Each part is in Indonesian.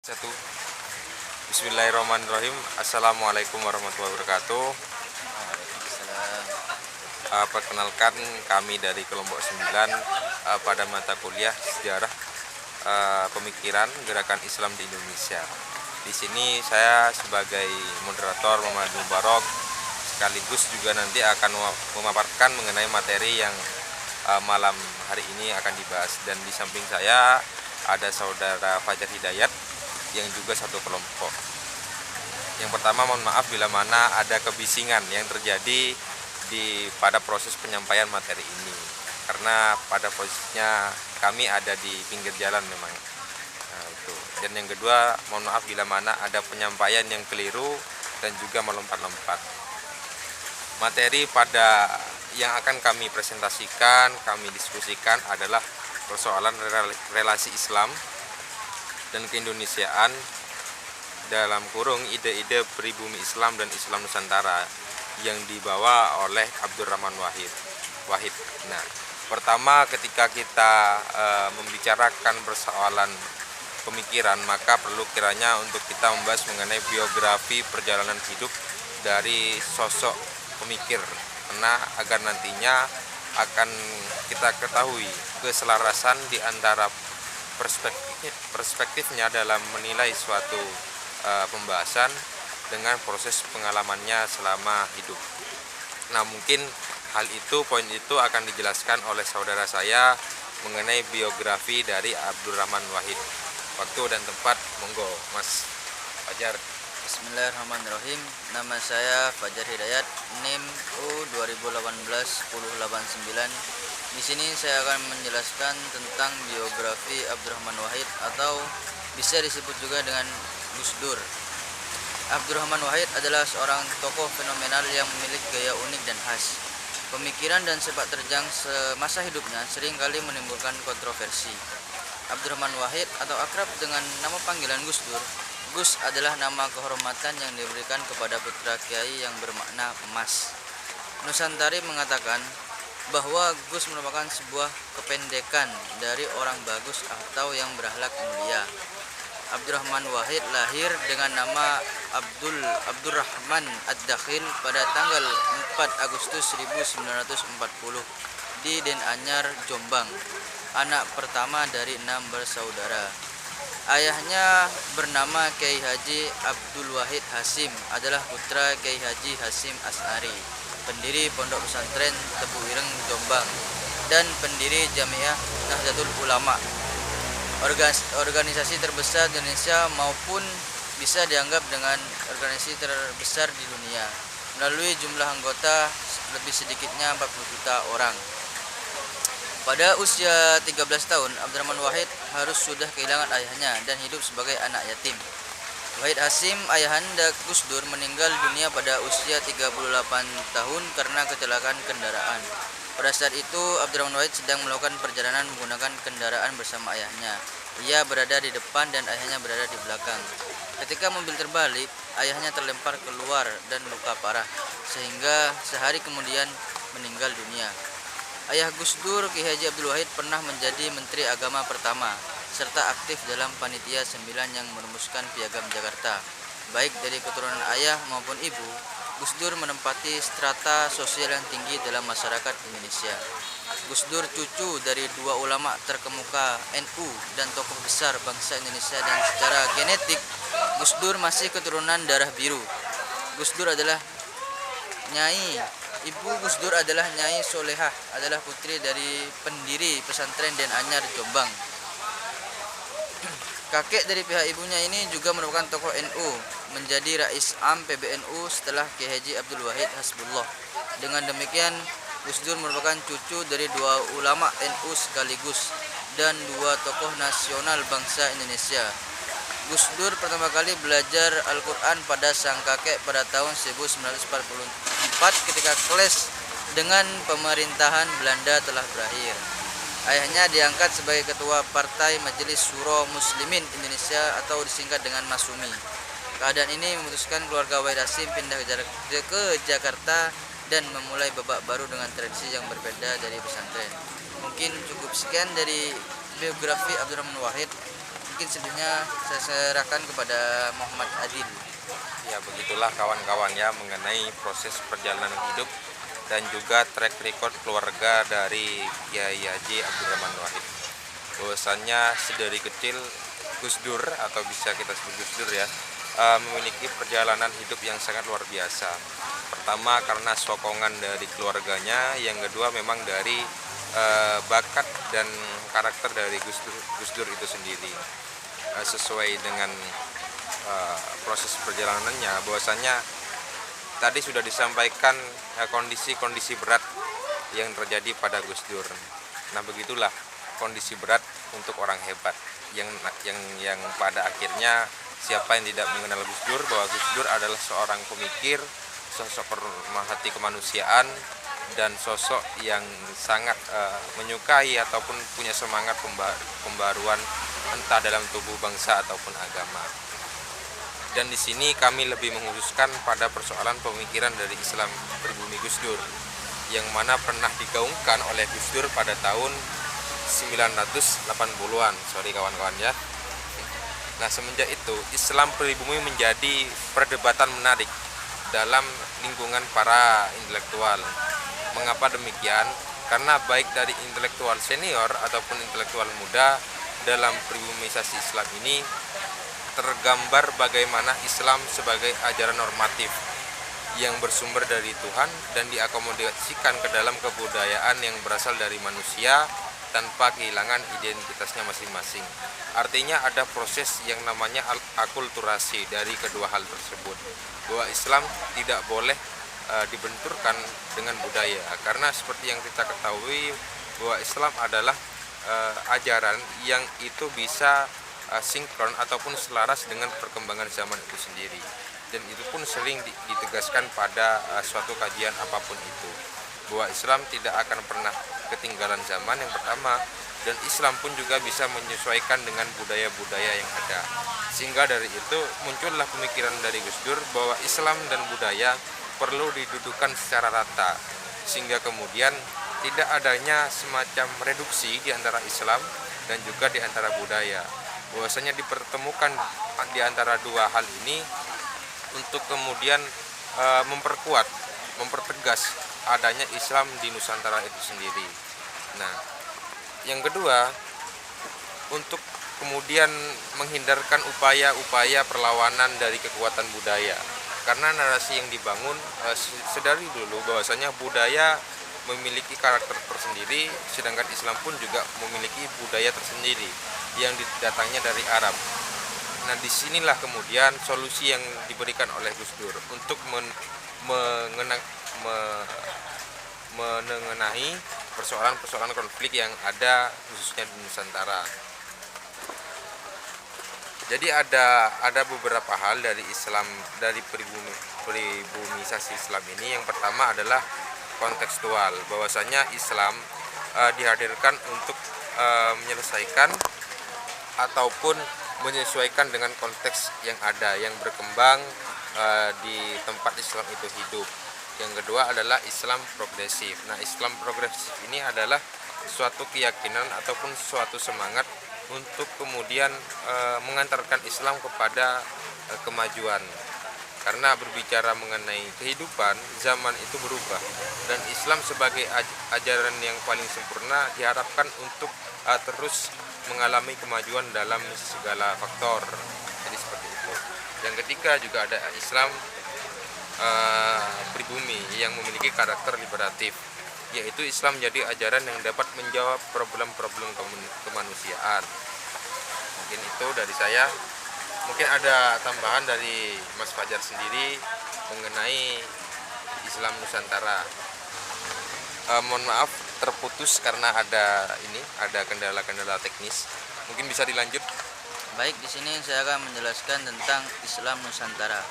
Satu. Bismillahirrahmanirrahim. Assalamualaikum warahmatullahi wabarakatuh. Perkenalkan kami dari kelompok 9 pada mata kuliah sejarah pemikiran gerakan Islam di Indonesia. Di sini saya sebagai moderator Muhammad Mubarok sekaligus juga nanti akan memaparkan mengenai materi yang malam hari ini akan dibahas, dan di samping saya ada saudara Fajar Hidayat yang juga satu kelompok. Yang pertama, mohon maaf bila mana ada kebisingan yang terjadi pada proses penyampaian materi ini, karena pada posisinya kami ada di pinggir jalan memang. Itu. Dan yang kedua, mohon maaf bila mana ada penyampaian yang keliru dan juga melompat-lompat. Materi pada yang akan kami presentasikan, kami diskusikan adalah persoalan relasi Islam dan keindonesiaan dalam kurung ide-ide pribumi Islam dan Islam Nusantara yang dibawa oleh Abdurrahman Wahid. Nah, pertama ketika kita membicarakan persoalan pemikiran, maka perlu kiranya untuk kita membahas mengenai biografi perjalanan hidup dari sosok pemikir, karena agar nantinya akan kita ketahui keselarasan di antara perspektifnya dalam menilai suatu pembahasan dengan proses pengalamannya selama hidup. Nah, mungkin poin itu akan dijelaskan oleh saudara saya mengenai biografi dari Abdurrahman Wahid. Waktu dan tempat, monggo Mas Fajar. Bismillahirrahmanirrahim. Nama saya Fajar Hidayat, NIM U2018-1089. Di sini saya akan menjelaskan tentang biografi Abdurrahman Wahid, atau bisa disebut juga dengan Gus Dur. Abdurrahman Wahid adalah seorang tokoh fenomenal yang memiliki gaya unik dan khas. Pemikiran dan sepak terjang semasa hidupnya seringkali menimbulkan kontroversi. Abdurrahman Wahid atau akrab dengan nama panggilan Gus Dur, Gus adalah nama kehormatan yang diberikan kepada putra kiai yang bermakna emas. Nusantari mengatakan bahwa Gus merupakan sebuah kependekan dari orang bagus atau yang berakhlak mulia. Abdurrahman Wahid lahir dengan nama Abdurrahman Ad-Dakhil pada tanggal 4 Agustus 1940 di Den Anyar, Jombang. Anak pertama dari 6 bersaudara. Ayahnya bernama Kiai Haji Abdul Wahid Hasim, adalah putra Kiai Haji Hasim As'ari, pendiri Pondok Pesantren Tebu Ireng, Jombang, dan pendiri Jamiah Nahdlatul Ulama, organisasi terbesar di Indonesia maupun bisa dianggap dengan organisasi terbesar di dunia, melalui jumlah anggota lebih sedikitnya 40 juta orang. Pada usia 13 tahun, Abdurrahman Wahid harus sudah kehilangan ayahnya dan hidup sebagai anak yatim. Wahid Hasim, ayahanda Gus Dur, meninggal dunia pada usia 38 tahun karena kecelakaan kendaraan. Pada saat itu, Abdurrahman Wahid sedang melakukan perjalanan menggunakan kendaraan bersama ayahnya. Ia berada di depan dan ayahnya berada di belakang. Ketika mobil terbalik, ayahnya terlempar keluar dan luka parah, sehingga sehari kemudian meninggal dunia. Ayah Gus Dur, Kiai Haji Abdul Wahid, pernah menjadi Menteri Agama pertama, serta aktif dalam Panitia 9 yang merumuskan Piagam Jakarta. Baik dari keturunan ayah maupun ibu, Gus Dur menempati strata sosial yang tinggi dalam masyarakat Indonesia. Gus Dur cucu dari 2 ulama terkemuka NU dan tokoh besar bangsa Indonesia, dan secara genetik Gus Dur masih keturunan darah biru. Gus Dur adalah Ibu Gus Dur adalah Nyai Solehah, adalah putri dari pendiri pesantren Den Anyar, Jombang. Kakek dari pihak ibunya ini juga merupakan tokoh NU, menjadi Rais Am PBNU setelah Kiai Haji Abdul Wahid Hasbullah. Dengan demikian, Gus Dur merupakan cucu dari 2 ulama NU sekaligus dan 2 tokoh nasional bangsa Indonesia. Gus Dur pertama kali belajar Al-Quran pada sang kakek pada tahun 1944 ketika kelas dengan pemerintahan Belanda telah berakhir. Ayahnya diangkat sebagai ketua Partai Majelis Syuro Muslimin Indonesia atau disingkat dengan Masumi. Keadaan ini memutuskan keluarga Wahid Hasim pindah ke Jakarta dan memulai babak baru dengan tradisi yang berbeda dari pesantren. Mungkin cukup sekian dari biografi Abdurrahman Wahid. mungkin selanjutnya saya serahkan kepada Muhammad Adil. Ya, begitulah kawan-kawan ya mengenai proses perjalanan hidup dan juga track record keluarga dari Kiai Haji Abdurrahman Wahid. Bahwasannya sedari kecil Gus Dur, atau bisa kita sebut Gus Dur ya, memiliki perjalanan hidup yang sangat luar biasa. Pertama karena sokongan dari keluarganya, yang kedua memang dari bakat dan karakter dari Gus Dur itu sendiri. Sesuai dengan proses perjalanannya, bahwasanya tadi sudah disampaikan kondisi-kondisi berat yang terjadi pada Gus Dur. Nah, begitulah kondisi berat untuk orang hebat yang pada akhirnya siapa yang tidak mengenal Gus Dur, bahwa Gus Dur adalah seorang pemikir, sosok pemerhati kemanusiaan, dan sosok yang sangat menyukai ataupun punya semangat pembaruan entah dalam tubuh bangsa ataupun agama. Dan di sini kami lebih mengkhususkan pada persoalan pemikiran dari Islam pribumi Gus Dur, yang mana pernah digaungkan oleh Gus Dur pada tahun 1980-an. Sorry kawan-kawan ya. Nah, semenjak itu Islam pribumi menjadi perdebatan menarik dalam lingkungan para intelektual. Mengapa demikian? Karena baik dari intelektual senior ataupun intelektual muda dalam pribumisasi Islam ini tergambar bagaimana Islam sebagai ajaran normatif yang bersumber dari Tuhan dan diakomodasikan ke dalam kebudayaan yang berasal dari manusia tanpa kehilangan identitasnya masing-masing. Artinya ada proses yang namanya akulturasi dari kedua hal tersebut, bahwa Islam tidak boleh dibenturkan dengan budaya, karena seperti yang kita ketahui bahwa Islam adalah ajaran yang itu bisa sinkron ataupun selaras dengan perkembangan zaman itu sendiri, dan itu pun sering ditegaskan pada suatu kajian apapun itu, bahwa Islam tidak akan pernah ketinggalan zaman yang pertama, dan Islam pun juga bisa menyesuaikan dengan budaya-budaya yang ada. Sehingga dari itu muncullah pemikiran dari Gus Dur bahwa Islam dan budaya perlu didudukan secara rata, sehingga kemudian tidak adanya semacam reduksi di antara Islam dan juga di antara budaya. Bahwasanya dipertemukan di antara dua hal ini untuk kemudian mempertegas adanya Islam di Nusantara itu sendiri. Nah, yang kedua, untuk kemudian menghindarkan upaya-upaya perlawanan dari kekuatan budaya, karena narasi yang dibangun sedari dulu bahwasanya budaya memiliki karakter tersendiri, sedangkan Islam pun juga memiliki budaya tersendiri yang datangnya dari Arab. Nah, disinilah kemudian solusi yang diberikan oleh Gus Dur untuk menengahi persoalan-persoalan konflik yang ada khususnya di Nusantara. Jadi ada beberapa hal dari Islam, dari pribumisasi Islam ini. Yang pertama adalah kontekstual, bahwasanya Islam dihadirkan untuk menyelesaikan ataupun menyesuaikan dengan konteks yang ada, yang berkembang di tempat Islam itu hidup. Yang kedua adalah Islam progresif. Nah, Islam progresif ini adalah suatu keyakinan ataupun suatu semangat untuk kemudian mengantarkan Islam kepada kemajuan. Karena berbicara mengenai kehidupan, zaman itu berubah, dan Islam sebagai ajaran yang paling sempurna diharapkan untuk terus mengalami kemajuan dalam segala faktor. Jadi seperti itu. Yang ketiga juga ada Islam pribumi yang memiliki karakter liberatif, yaitu Islam menjadi ajaran yang dapat menjawab problem-problem kemanusiaan. Mungkin itu dari saya. Mungkin ada tambahan dari Mas Fajar sendiri mengenai Islam Nusantara. Mohon maaf terputus karena ada kendala-kendala teknis. Mungkin bisa dilanjut. Baik, di sini saya akan menjelaskan tentang Islam Nusantara.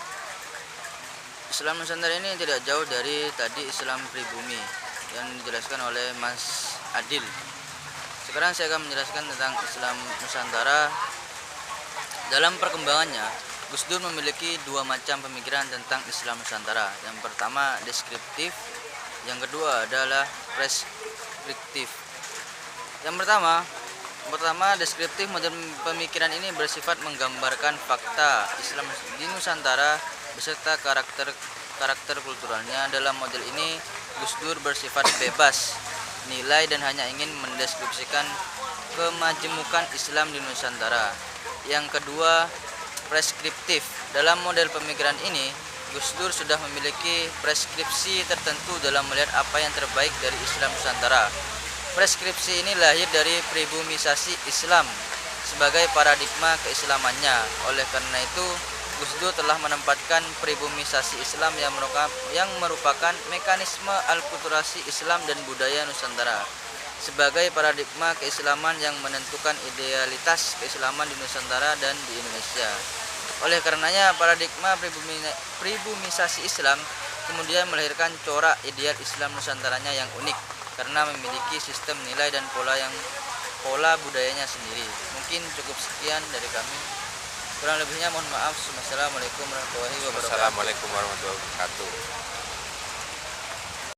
Islam Nusantara ini tidak jauh dari tadi Islam pribumi yang dijelaskan oleh Mas Adil. Sekarang saya akan menjelaskan tentang Islam Nusantara. Dalam perkembangannya, Gus Dur memiliki dua macam pemikiran tentang Islam Nusantara. Yang pertama deskriptif, yang kedua adalah preskriptif. Yang pertama, Pertama, deskriptif model pemikiran ini bersifat menggambarkan fakta Islam di Nusantara beserta karakter kulturalnya. Dalam model ini, Gus Dur bersifat bebas nilai dan hanya ingin mendeskripsikan kemajemukan Islam di Nusantara. Yang kedua, preskriptif. Dalam model pemikiran ini, Gus Dur sudah memiliki preskripsi tertentu dalam melihat apa yang terbaik dari Islam Nusantara. Preskripsi ini lahir dari pribumisasi Islam sebagai paradigma keislamannya. Oleh karena itu, Gus Dur telah menempatkan pribumisasi Islam yang merupakan mekanisme alkulturasi Islam dan budaya Nusantara sebagai paradigma keislaman yang menentukan idealitas keislaman di Nusantara dan di Indonesia. Oleh karenanya, paradigma pribumisasi Islam kemudian melahirkan corak ideal Islam Nusantaranya yang unik karena memiliki sistem nilai dan pola budayanya sendiri. Mungkin cukup sekian dari kami. Kurang lebihnya mohon maaf. Wassalamualaikum warahmatullahi wabarakatuh. Wassalamualaikum warahmatullahi wabarakatuh.